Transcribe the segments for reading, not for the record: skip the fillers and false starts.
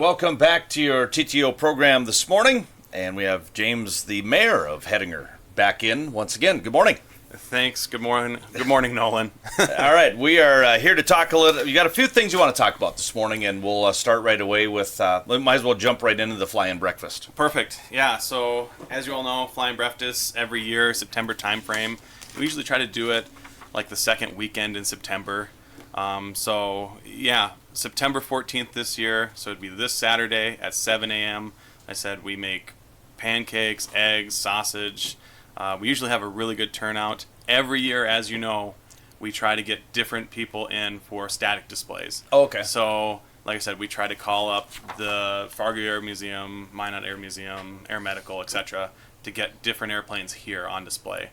welcome back to your TTO program this morning. And we have James, the mayor of Hettinger, back in once again. Good morning. Thanks. Good morning. Good morning, Nolan. All right, we are here to talk a little. You got a few things you want to talk about this morning, and we'll start right away with. We might as well jump right into the fly-in breakfast. Perfect. Yeah. So as you all know, fly-in breakfast every year, September timeframe. We usually try to do it like the second weekend in September. September 14th this year. So it'd be this Saturday at 7 a.m. I said we make pancakes, eggs, sausage. We usually have a really good turnout. Every year, as you know, we try to get different people in for static displays. Oh, okay. So, like I said, we try to call up the Fargo Air Museum, Minot Air Museum, Air Medical, etc., to get different airplanes here on display.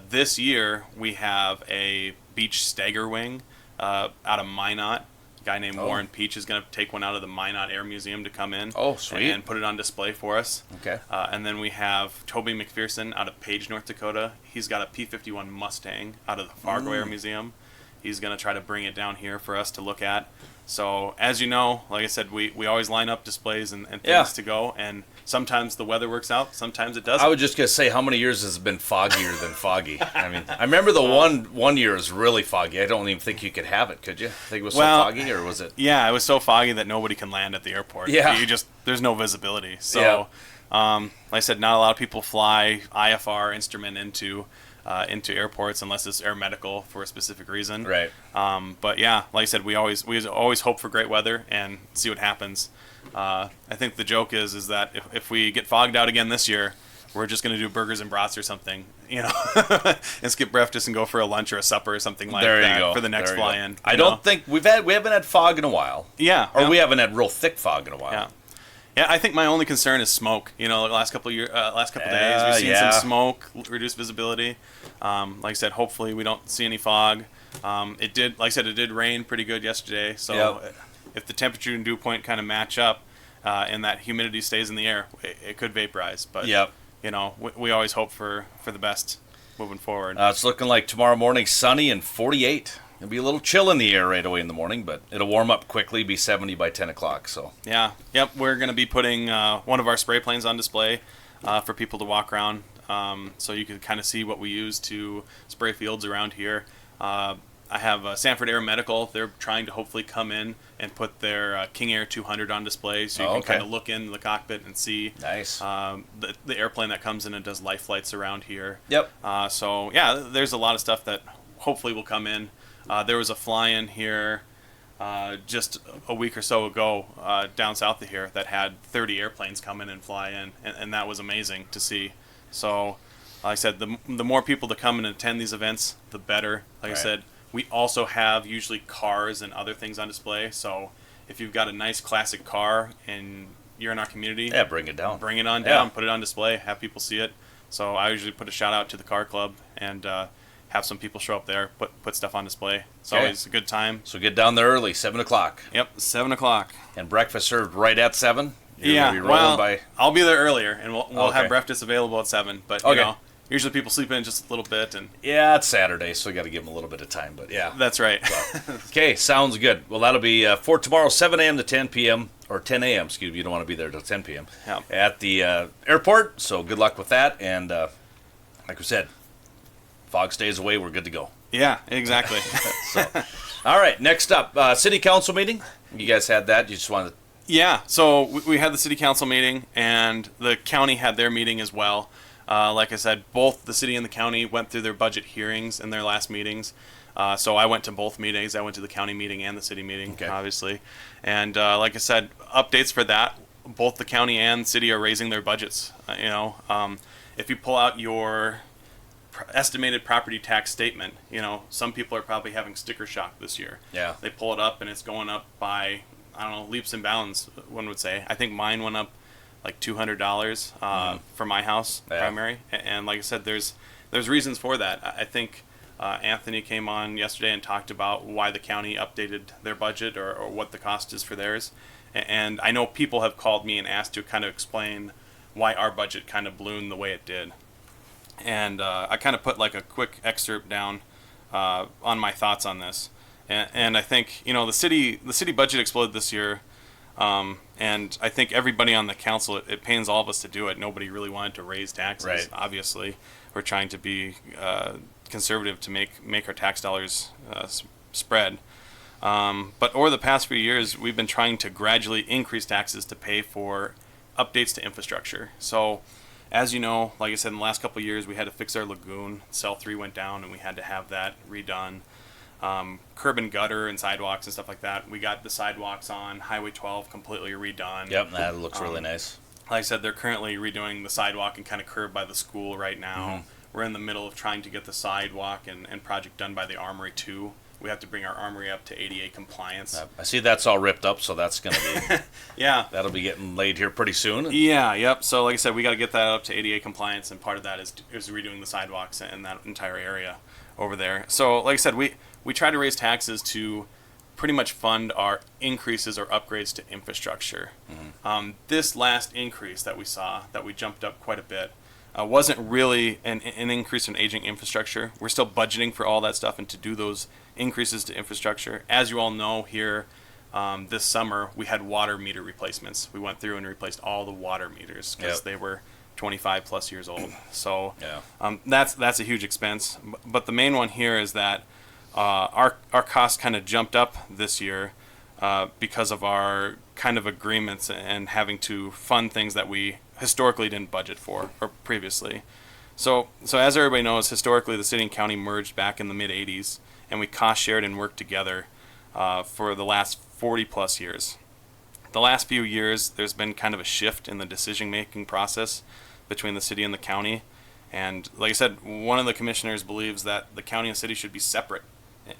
This year, we have a beach stagger wing out of Minot. A guy named Warren Peach is going to take one out of the Minot Air Museum to come in. Oh, sweet. And put it on display for us. Okay. And then we have Toby McPherson out of Page, North Dakota. He's got a P-51 Mustang out of the Fargo Air Museum. He's going to try to bring it down here for us to look at. So, as you know, like I said, we always line up displays and things to go, and sometimes the weather works out, sometimes it doesn't. I was just going to say, how many years has it been foggier than foggy? I mean, I remember the one year was really foggy. I don't even think you could have it, could you? Think it was so foggy, or was it? Yeah, it was so foggy that nobody can land at the airport. Yeah. There's no visibility. So, like I said, not a lot of people fly IFR instrument into airports unless it's air medical for a specific reason. Right. But yeah, like I said, we always hope for great weather and see what happens. I think the joke is that if we get fogged out again this year, we're just going to do burgers and brats or something, and skip breakfast and go for a lunch or a supper or something like that for the next fly-in. I don't think we haven't had fog in a while. Yeah. Or we haven't had real thick fog in a while. Yeah. Yeah, I think my only concern is smoke. The last couple days we've seen some smoke, reduced visibility. Like I said, hopefully we don't see any fog. It did rain pretty good yesterday. So if the temperature and dew point kind of match up, and that humidity stays in the air, it could vaporize. But we always hope for the best moving forward. It's looking like tomorrow morning sunny and 48. It'll be a little chill in the air right away in the morning, but it'll warm up quickly, be 70 by 10 o'clock. So we're going to be putting one of our spray planes on display for people to walk around, so you can kind of see what we use to spray fields around here. I have Sanford Air Medical. They're trying to hopefully come in and put their King Air 200 on display, so you can kind of look in the cockpit and see the airplane that comes in and does life flights around here. Yep. There's a lot of stuff that hopefully will come in. There was a fly-in here just a week or so ago down south of here that had 30 airplanes come in and fly in, and that was amazing to see. So, like I said, the more people that come and attend these events, the better. Like I said, we also have usually cars and other things on display. So, if you've got a nice classic car and you're in our community, bring it down. Bring it on down, put it on display, have people see it. So, I usually put a shout out to the car club and have some people show up there, put stuff on display. It's always a good time. So get down there early, 7 o'clock. Yep, 7 o'clock. And breakfast served right at 7? I'll be there earlier, and we'll have breakfast available at 7. But, usually people sleep in just a little bit. And it's Saturday, so we got to give them a little bit of time. But, That's right. Okay, sounds good. Well, that'll be for tomorrow, 7 a.m. to 10 p.m., or 10 a.m., excuse me. You don't want to be there till 10 p.m. At the airport. So good luck with that. And like we said, fog stays away, we're good to go. Yeah, exactly. All right, next up, city council meeting. You guys had that? You just wanted to... Yeah, so we had the city council meeting, and the county had their meeting as well. Like I said, both the city and the county went through their budget hearings in their last meetings. So I went to both meetings. I went to the county meeting and the city meeting, obviously. And like I said, updates for that. Both the county and city are raising their budgets. If you pull out your estimated property tax statement, some people are probably having sticker shock this year. Yeah. They pull it up and it's going up by, leaps and bounds, one would say. I think mine went up like $200 for my house primary. And like I said, there's reasons for that. I think Anthony came on yesterday and talked about why the county updated their budget or what the cost is for theirs. And I know people have called me and asked to kind of explain why our budget kind of ballooned the way it did. And I kind of put like a quick excerpt down on my thoughts on this. And I think, the city budget exploded this year And I think everybody on the council, it pains all of us to do it. Nobody really wanted to raise taxes, Right. obviously. We're trying to be conservative to make our tax dollars spread. But over the past few years, we've been trying to gradually increase taxes to pay for updates to infrastructure. So, as you know, like I said, in the last couple of years, we had to fix our lagoon. Cell 3 went down, and we had to have that redone. Curb and gutter and sidewalks and stuff like that. We got the sidewalks on Highway 12 completely redone. Yep, that looks really nice. Like I said, they're currently redoing the sidewalk and kind of curb by the school right now. Mm-hmm. We're in the middle of trying to get the sidewalk and project done by the Armory too. We have to bring our Armory up to ADA compliance. I see that's all ripped up, so that's going to be Yeah. that'll be getting laid here pretty soon. Yeah, yep. So like I said, we got to get that up to ADA compliance, and part of that is redoing the sidewalks and that entire area over there. So like I said, we try to raise taxes to pretty much fund our increases or upgrades to infrastructure. Mm-hmm. This last increase that we saw, that we jumped up quite a bit, wasn't really an increase in aging infrastructure. We're still budgeting for all that stuff and to do those increases to infrastructure. As you all know, here this summer we had water meter replacements. We went through and replaced all the water meters because they were 25 plus years old. So that's a huge expense. But the main one here is that our costs kind of jumped up this year because of our kind of agreements and having to fund things that we historically didn't budget for or previously. So as everybody knows, historically the city and county merged back in the mid 80s, and we cost shared and worked together for the last 40 plus years. The last few years there's been kind of a shift in the decision making process between the city and the county, and like I said, one of the commissioners believes that the county and city should be separate,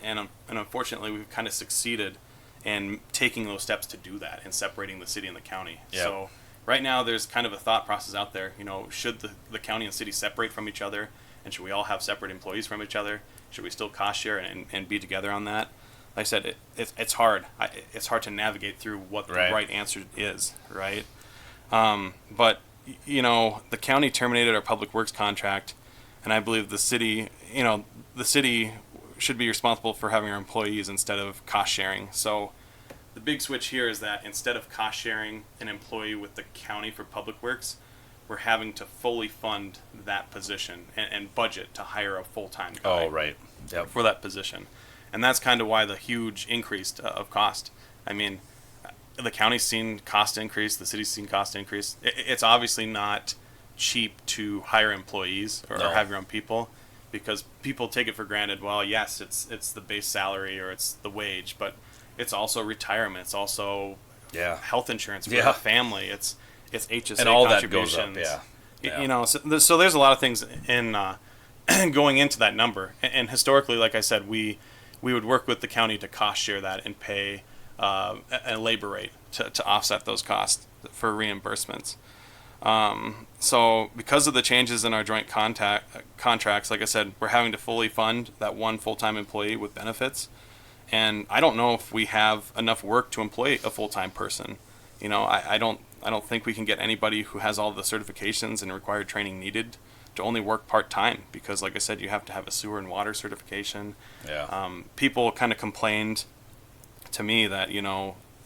and unfortunately we've kind of succeeded in taking those steps to do that and separating the city and the county. Yep. So right now there's kind of a thought process out there, should the county and city separate from each other, and should we all have separate employees from each other? Should we still cost share and be together on that? Like I said, it's hard. It's hard to navigate through what the right answer is, right? But the county terminated our public works contract, and I believe the city should be responsible for having our employees instead of cost sharing. So the big switch here is that instead of cost sharing an employee with the county for public works, we're having to fully fund that position and budget to hire a full-time guy for that position. And that's kind of why the huge increase of cost. I mean, the county's seen cost increase, the city's seen cost increase. It's obviously not cheap to hire employees or have your own people, because people take it for granted. Well, yes, it's the base salary or it's the wage, but it's also retirement. It's also health insurance for the family. It's HSA and all contributions. That goes up. So there's a lot of things in going into that number. And historically, like I said, we would work with the county to cost share that and pay a labor rate to offset those costs for reimbursements. So because of the changes in our joint contracts, like I said, we're having to fully fund that one full-time employee with benefits. And I don't know if we have enough work to employ a full-time person. I don't think we can get anybody who has all the certifications and required training needed to only work part-time, because like I said, you have to have a sewer and water certification. People kind of complained to me that,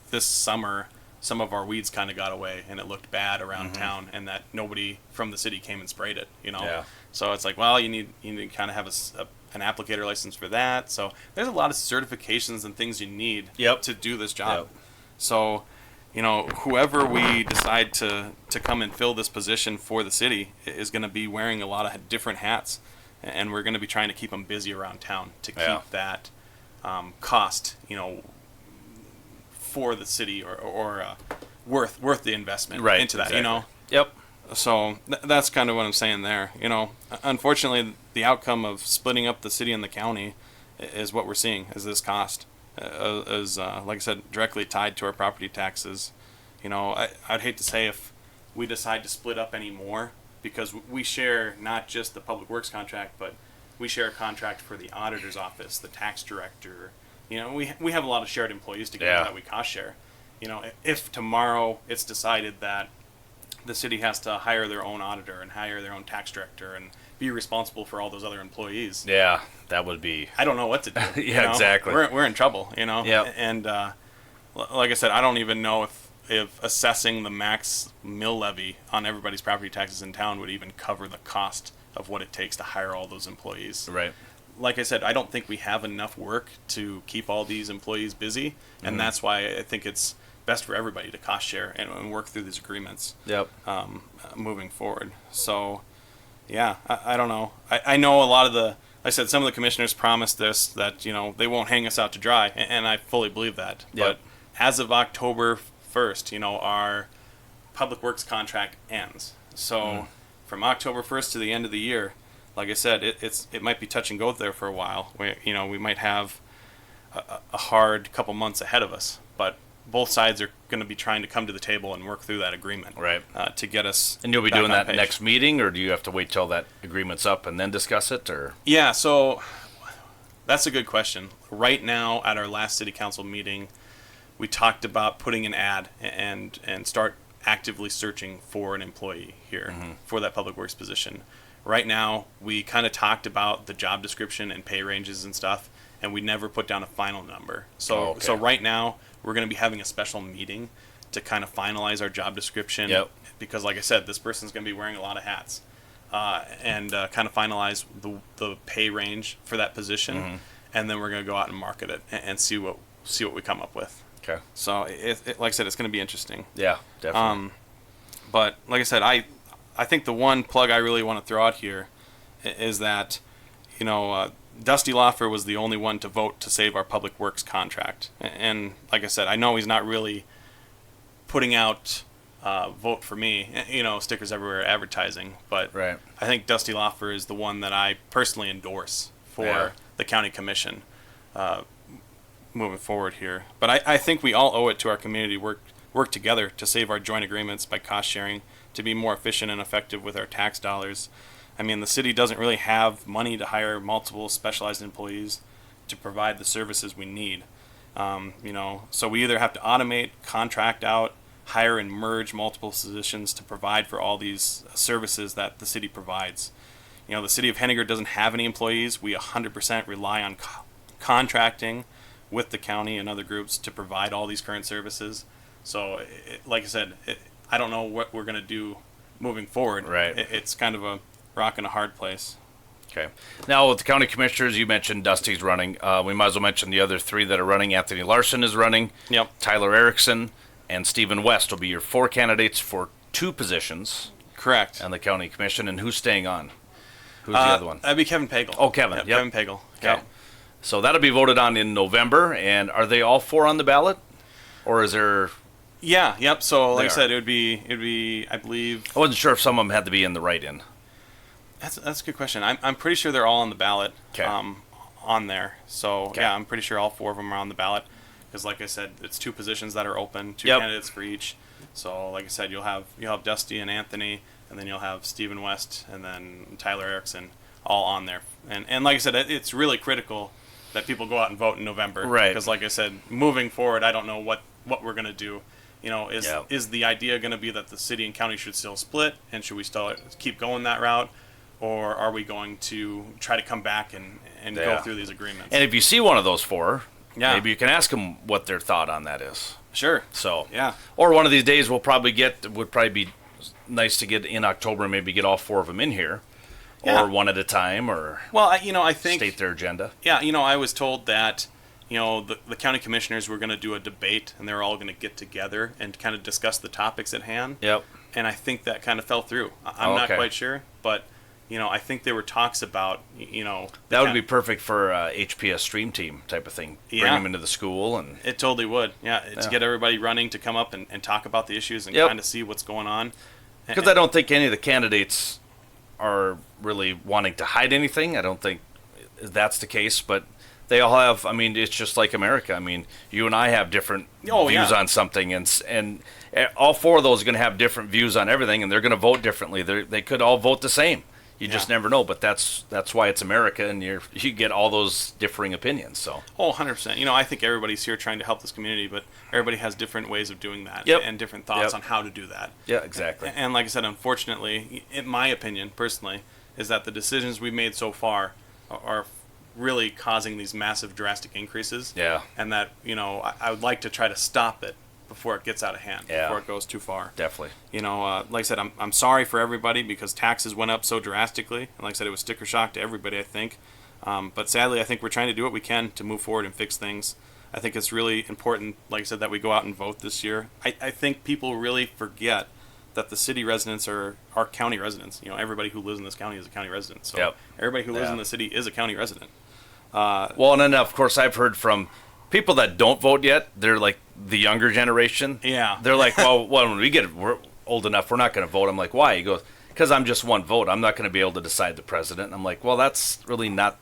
this summer some of our weeds kind of got away and it looked bad around town, and that nobody from the city came and sprayed it, So it's like, well, you need to kind of have an applicator license for that. So there's a lot of certifications and things you need to do this job. So, whoever we decide to come and fill this position for the city is going to be wearing a lot of different hats, and we're going to be trying to keep them busy around town to keep that cost, for the city or worth the investment into that, Yep. So that's kind of what I'm saying there. Unfortunately, the outcome of splitting up the city and the county is what we're seeing, is this cost. Like I said, directly tied to our property taxes. I'd hate to say if we decide to split up any more, because we share not just the public works contract, but we share a contract for the auditor's office, the tax director. We have a lot of shared employees together that we cost share. If tomorrow it's decided that the city has to hire their own auditor and hire their own tax director and be responsible for all those other employees. Yeah, that would be... I don't know what to do. Exactly. We're in trouble, Yep. And like I said, I don't even know if assessing the max mill levy on everybody's property taxes in town would even cover the cost of what it takes to hire all those employees. Right. Like I said, I don't think we have enough work to keep all these employees busy, and that's why I think it's best for everybody to cost share and work through these agreements. Yep. Moving forward. So, yeah, I don't know. I know a lot of like I said, some of the commissioners promised this, that, they won't hang us out to dry, and I fully believe that. Yep. But as of October 1st, our public works contract ends. So from October 1st to the end of the year, like I said, it might be touch and go there for a while. We might have a hard couple months ahead of us, but both sides are going to be trying to come to the table and work through that agreement, right? To get us. And you'll be doing that page. Next meeting, or do you have to wait till that agreement's up and then discuss it, or? Yeah, so that's a good question. Right now, at our last city council meeting, we talked about putting an ad and start actively searching for an employee here for that public works position. Right now, we kind of talked about the job description and pay ranges and stuff, and we never put down a final number. So so right now, we're going to be having a special meeting to kind of finalize our job description. Yep. Because, like I said, this person's going to be wearing a lot of hats, and kind of finalize the pay range for that position, and then we're going to go out and market it and see what we come up with. Okay. So, like I said, it's going to be interesting. Yeah, definitely. But like I said, I think the one plug I really want to throw out here is that, Dusty Loffer was the only one to vote to save our public works contract. And like I said, I know he's not really putting out vote for me, stickers everywhere advertising, but right. I think Dusty Loffer is the one that I personally endorse for the county commission moving forward here. But I think we all owe it to our community work together to save our joint agreements by cost sharing, to be more efficient and effective with our tax dollars. I mean, the city doesn't really have money to hire multiple specialized employees to provide the services we need. So we either have to automate, contract out, hire and merge multiple positions to provide for all these services that the city provides. The city of Henniger doesn't have any employees. We 100% rely on contracting with the county and other groups to provide all these current services. So, like I said, I don't know what we're going to do moving forward. Right. It's kind of a rock and a hard place. Okay. Now, with the county commissioners, you mentioned Dusty's running. We might as well mention the other three that are running. Anthony Larson is running. Yep. Tyler Erickson and Stephen West will be your 4 candidates for 2 positions. Correct. On the county commission. And who's staying on? Who's the other one? That'd be Kevin Pagel. Oh, Kevin. Yep. Kevin Pagel. Okay. Yep. So that'll be voted on in November. And are they all 4 on the ballot? Or is there... Yeah, yep. So, like I said, it would be, I believe... I wasn't sure if some of them had to be in the write-in. That's a good question. I'm pretty sure they're all on the ballot. Okay. On there. So, yeah, I'm pretty sure all 4 of them are on the ballot. Because, like I said, it's 2 positions that are open, 2 candidates for each. So, like I said, you'll have Dusty and Anthony, and then you'll have Stephen West, and then Tyler Erickson, all on there. And like I said, it's really critical that people go out and vote in November. Right. Because, like I said, moving forward, I don't know what we're going to do. Is the idea going to be that the city and county should still split, and should we still keep going that route, or are we going to try to come back and go through these agreements? And if you see one of those 4, maybe you can ask them what their thought on that is. Sure. So yeah, or one of these days would probably be nice to get in October, and maybe get all 4 of them in here, or one at a time, or I think state their agenda. Yeah, I was told that. The county commissioners were going to do a debate, and they're all going to get together and kind of discuss the topics at hand. Yep. And I think that kind of fell through. I'm not quite sure, but I think there were talks about that would be perfect for HPS Stream Team type of thing. Bring them into the school, and it totally would. To get everybody running to come up and talk about the issues and kind of see what's going on. Because I don't think any of the candidates are really wanting to hide anything. I don't think that's the case, but they all have. I mean, it's just like America. I mean, you and I have different views on something, and all 4 of those are going to have different views on everything, and they're going to vote differently. They could all vote the same. You just never know. But that's why it's America, and you get all those differing opinions. So 100%. I think everybody's here trying to help this community, but everybody has different ways of doing that and different thoughts on how to do that. Yeah, exactly. And like I said, unfortunately, in my opinion, personally, is that the decisions we've made so far are really causing these massive drastic increases. Yeah. And that, I would like to try to stop it before it gets out of hand, Yeah. before it goes too far. Definitely. Like I said, I'm sorry for everybody because taxes went up so drastically. And like I said, it was sticker shock to everybody, I think. But sadly, I think we're trying to do what we can to move forward and fix things. I think it's really important, like I said, that we go out and vote this year. I think people really forget that the city residents are county residents. Everybody who lives in this county is a county resident. So everybody who lives in the city is a county resident. Well, and then, of course, I've heard from people that don't vote yet. They're like the younger generation. Yeah. They're like, well, when we're old enough, we're not going to vote. I'm like, why? He goes, because I'm just one vote. I'm not going to be able to decide the president. And I'm like, well, that's really not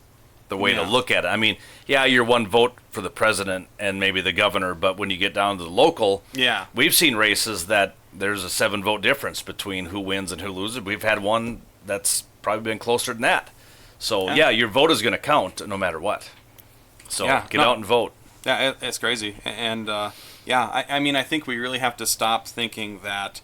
the way to look at it. I mean, yeah, you're one vote for the president and maybe the governor, but when you get down to the local, we've seen races that there's a 7-vote difference between who wins and who loses. We've had one that's probably been closer than that. So, your vote is going to count no matter what. So, get out and vote. Yeah, it's crazy. And, I mean, I think we really have to stop thinking that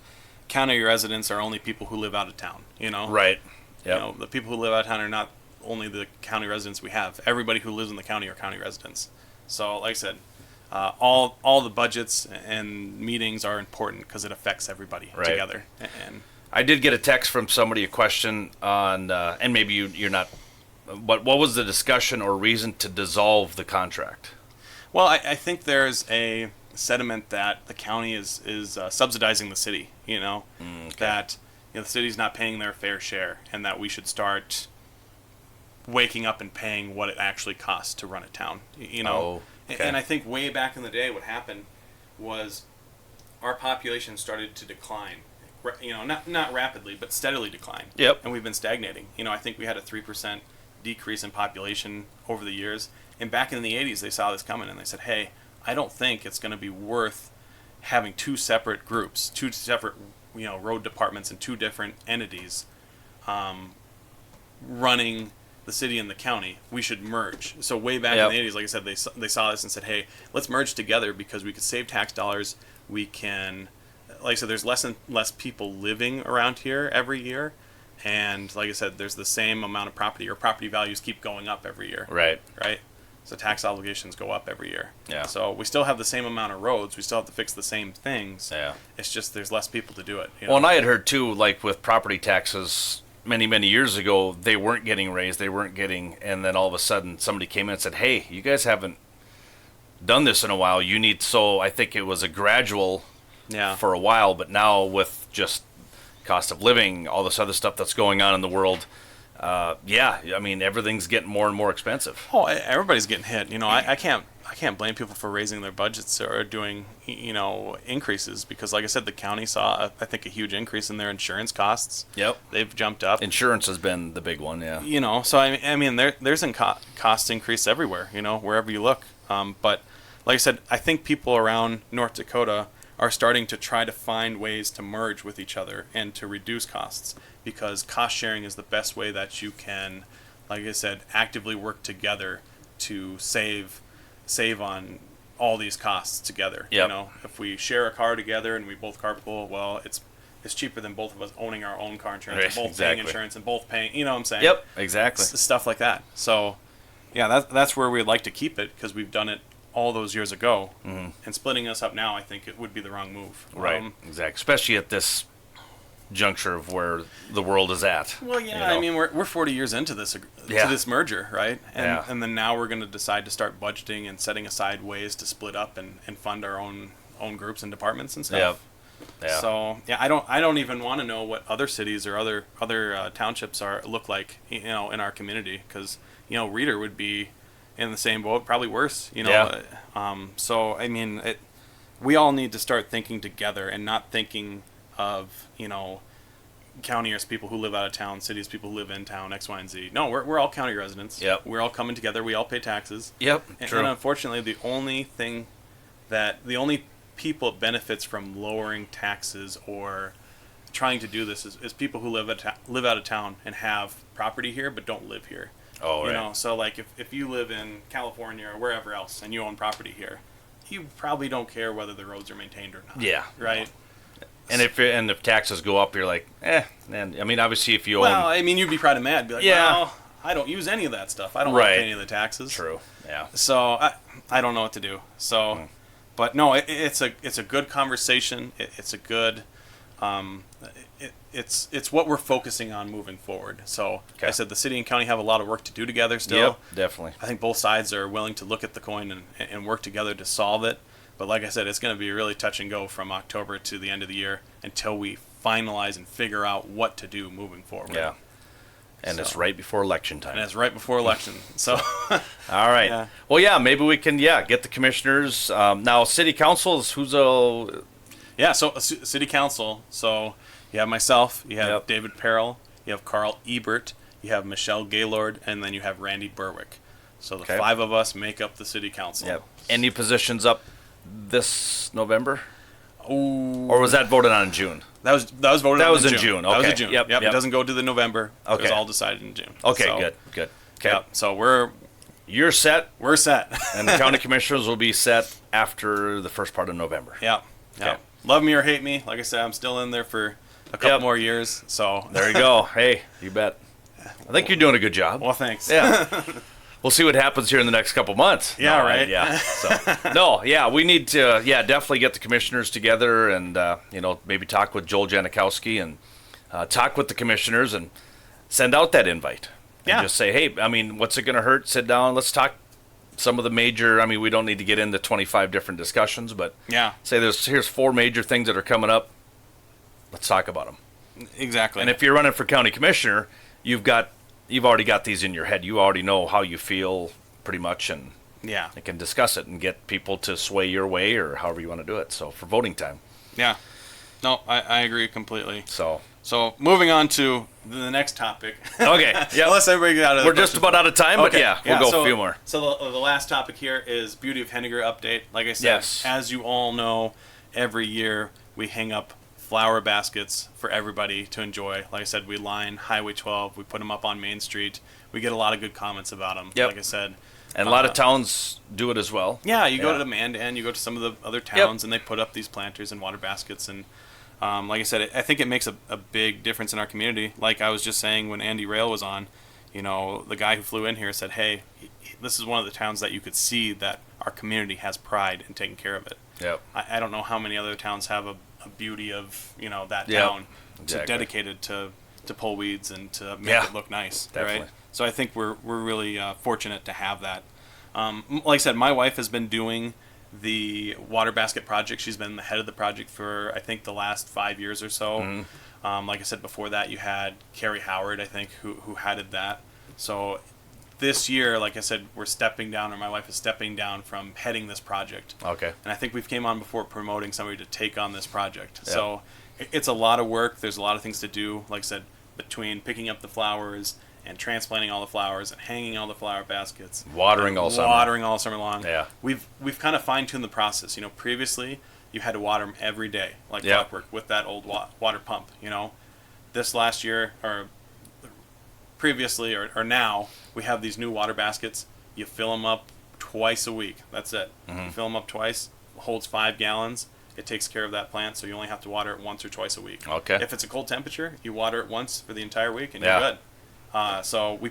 county residents are only people who live out of town, Right. Yep. The people who live out of town are not only the county residents we have. Everybody who lives in the county are county residents. So, like I said, all the budgets and meetings are important because it affects everybody together. And I did get a text from somebody, a question on, and maybe you're not, but what was the discussion or reason to dissolve the contract? Well, I think there's a sentiment that the county is subsidizing the city, that the city's not paying their fair share and that we should start waking up and paying what it actually costs to run a town, And I think way back in the day what happened was our population started to decline, not rapidly, but steadily decline. Yep. And we've been stagnating. I think we had a 3% decrease in population over the years. And back in the 80s, they saw this coming and they said, hey, I don't think it's going to be worth having two separate groups, two separate, road departments and two different entities running the city and the county. We should merge. So way back in the 80s, like I said, they saw this and said, hey, let's merge together because we could save tax dollars. We can, like I said, there's less and less people living around here every year. And like I said, there's the same amount of property. Or property values keep going up every year. Right. So tax obligations go up every year. Yeah. So we still have the same amount of roads. We still have to fix the same things. Yeah. It's just there's less people to do it. Well, and I had heard too, like with property taxes many, many years ago, they weren't getting raised. And then all of a sudden somebody came in and said, hey, you guys haven't done this in a while. So I think it was a gradual for a while, but now with just cost of living, all this other stuff that's going on in the world, I mean, everything's getting more and more expensive. Oh, everybody's getting hit. I can't blame people for raising their budgets or doing, increases because, like I said, the county saw, I think, a huge increase in their insurance costs. Yep. They've jumped up. Insurance has been the big one, yeah. So, I mean there's cost increase everywhere, wherever you look. But, like I said, I think people around North Dakota are starting to try to find ways to merge with each other and to reduce costs because cost sharing is the best way that you can, like I said, actively work together to save on all these costs together. Yep. If we share a car together and we both carpool, well, it's cheaper than both of us owning our own car insurance, and both paying insurance and both paying, you know what I'm saying? Yep, exactly. Stuff like that. So, yeah, that's where we'd like to keep it because we've done it all those years ago. Mm-hmm. And splitting us up now, I think it would be the wrong move. Right, exactly. Especially at this juncture of where the world is at. Well, yeah, I mean, we're 40 years into this merger, right? And then now we're going to decide to start budgeting and setting aside ways to split up and fund our own groups and departments and stuff. Yeah. So I don't even want to know what other cities or other townships look like, in our community because Reeder would be in the same boat, probably worse. So I mean, we all need to start thinking together and not thinking of county as people who live out of town, city as people who live in town, X, Y, and Z. No, we're all county residents. Yep. We're all coming together. We all pay taxes. Yep. True. And unfortunately, the only people it benefits from lowering taxes or trying to do this is people who live out of town and have property here but don't live here. Oh, right. So like if you live in California or wherever else and you own property here, you probably don't care whether the roads are maintained or not. Yeah. Right. And if taxes go up, you're like, man. I mean, obviously, if you own... Well, I mean, you'd be probably mad. Be like, well, I don't use any of that stuff. I don't want to pay any of the taxes. True, yeah. So I don't know what to do. So, But no, it's a good conversation. It's a good, it's what we're focusing on moving forward. So Okay. I said the city and county have a lot of work to do together still. Yep, definitely. I think both sides are willing to look at the coin and work together to solve it. But like I said, it's going to be really touch and go from October to the end of the year until we finalize and figure out what to do moving forward. Yeah. And it's right before election time. And it's right before election. So, all right. Yeah. Well, yeah, maybe we can, get the commissioners. Now, city councils, who's a... Yeah, so city council. So you have myself, you have Yep. David Perrell, you have Carl Ebert, you have Michelle Gaylord, and then you have Randy Berwick. So the Okay. 5 of us make up the city council. Yep. Any positions up this November? Ooh. Or was that voted on in June? That was voted That on was in in June. June. That was Okay. in June. Yep, It yep. doesn't go to the November. It was Okay. all decided in June. Okay, So, good. Okay. Yep. So we're You're set, set. and the county commissioners will be set after the first part of November. Yeah. Yeah. Okay. Love me or hate me. Like I said, I'm still in there for a couple Yep. more years. So There you go. Hey, you bet. I think you're doing a good job. well, thanks. Yeah. We'll see what happens here in the next couple months. Yeah, No, right. Yeah. So, we need to, definitely get the commissioners together and, maybe talk with Joel Janikowski and talk with the commissioners and send out that invite. Yeah. And just say, hey, what's it going to hurt? Sit down. Let's talk some of the major, we don't need to get into 25 different discussions, but Yeah. say here's 4 major things that are coming up. Let's talk about them. Exactly. And if you're running for county commissioner, you've already got these in your head. You already know how you feel pretty much, and yeah. you can discuss it and get people to sway your way or however you want to do it. So for voting time. Yeah. No, I agree completely. So moving on to the next topic. okay, yeah. Unless everybody got out of the We're just about out of time, but Okay, we'll go so, a few more. So the last topic here is Beauty of Henniger update. Like I said, Yes. as you all know, every year we hang up flower baskets for everybody to enjoy. Like I said, we line Highway 12. We put them up on Main Street. We get a lot of good comments about them. Yep. Like I said. And a lot of towns do it as well. Yeah, you go Yeah. to Mandan, you go to some of the other towns, and they put up these planters and water baskets. And like I said, I think it makes a big difference in our community. Like I was just saying when Andy Rail was on, the guy who flew in here said, hey, this is one of the towns that you could see that our community has pride in taking care of it. Yep. I don't know how many other towns have a beauty of, that Yep. town Exactly. dedicated to pull weeds and to make Yeah. it look nice. Definitely. Right? So I think we're really fortunate to have that. Like I said, my wife has been doing the water basket project. She's been the head of the project for, I think, the last 5 years or so. Mm-hmm. Like I said, before that, you had Carrie Howard, I think, who headed that. So this year, like I said, we're stepping down, or my wife is stepping down from heading this project. Okay. And I think we've came on before promoting somebody to take on this project. Yep. So it's a lot of work. There's a lot of things to do. Like I said, between picking up the flowers and transplanting all the flowers and hanging all the flower baskets, Watering all summer. watering all summer long. Yeah. We've kind of fine-tuned the process. Previously you had to water them every day, like Yeah. clockwork, with that old water pump. This last year, or previously, or now, we have these new water baskets. You fill them up twice a week. That's it. Mm-hmm. You fill them up twice. Holds 5 gallons. It takes care of that plant, so you only have to water it once or twice a week. Okay. If it's a cold temperature, you water it once for the entire week, and Yeah. you're good.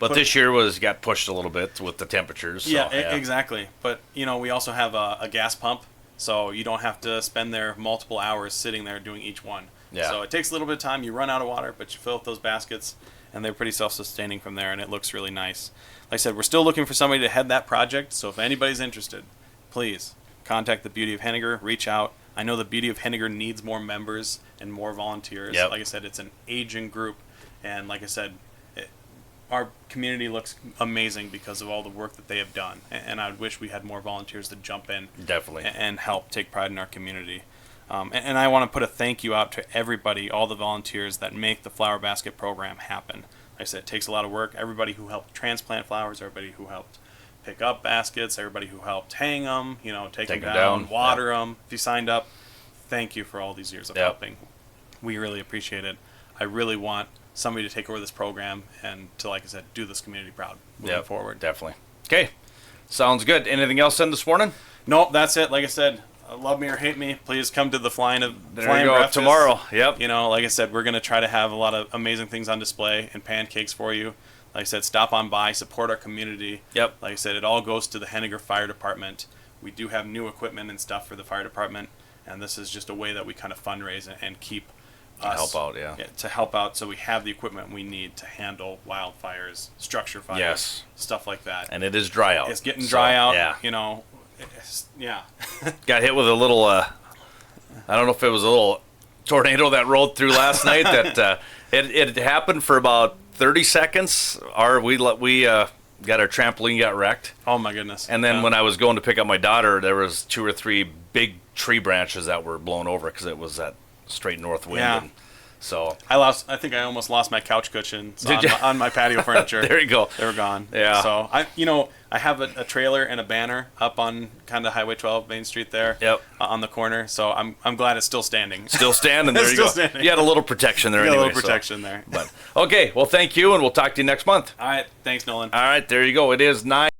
But This year got pushed a little bit with the temperatures. So, yeah, exactly. But we also have a gas pump, so you don't have to spend there multiple hours sitting there doing each one. Yeah. So it takes a little bit of time. You run out of water, but you fill up those baskets, and they're pretty self-sustaining from there, and it looks really nice. Like I said, we're still looking for somebody to head that project. So if anybody's interested, please contact the Beauty of Henniger. Reach out. I know the Beauty of Henniger needs more members and more volunteers. Yep. Like I said, it's an aging group, and like I said, our community looks amazing because of all the work that they have done, and I wish we had more volunteers to jump in Definitely. and help take pride in our community. And I want to put a thank you out to everybody, all the volunteers that make the Flower Basket program happen. Like I said, it takes a lot of work. Everybody who helped transplant flowers, everybody who helped pick up baskets, everybody who helped hang them, take them down, water them. If you signed up, thank you for all these years of helping. We really appreciate it. I really want somebody to take over this program and to, like I said, do this community proud moving forward. Definitely. Okay. Sounds good. Anything else in this morning? Nope, that's it. Like I said, love me or hate me, please come to the flying breakfast tomorrow. Yep. Like I said, we're going to try to have a lot of amazing things on display and pancakes for you. Like I said, stop on by, support our community. Yep. Like I said, it all goes to the Henniger Fire Department. we do have new equipment and stuff for the fire department, and this is just a way that we kind of fundraise and keep us help out, to help out, so we have the equipment we need to handle wildfires, structure fires, stuff like that. And it is dry out. It's getting dry out. Yeah. You know, Got hit with a little. I don't know if it was a little tornado that rolled through last night. That it happened for about 30 seconds. We got our trampoline got wrecked. Oh my goodness! And then when I was going to pick up my daughter, there was 2 or 3 big tree branches that were blown over because it was that straight north wind. Yeah. And so I think I almost lost my couch cushions on my patio furniture. There you go. They were gone. Yeah. So I have a trailer and a banner up on kind of Highway 12 Main Street there. Yep. On the corner. So I'm glad it's still standing. Still standing. There you Still go. standing. You had a little protection there. You got anyway, a little protection there. But okay. Well, thank you, and we'll talk to you next month. All right. Thanks, Nolan. All right. There you go. It is 9.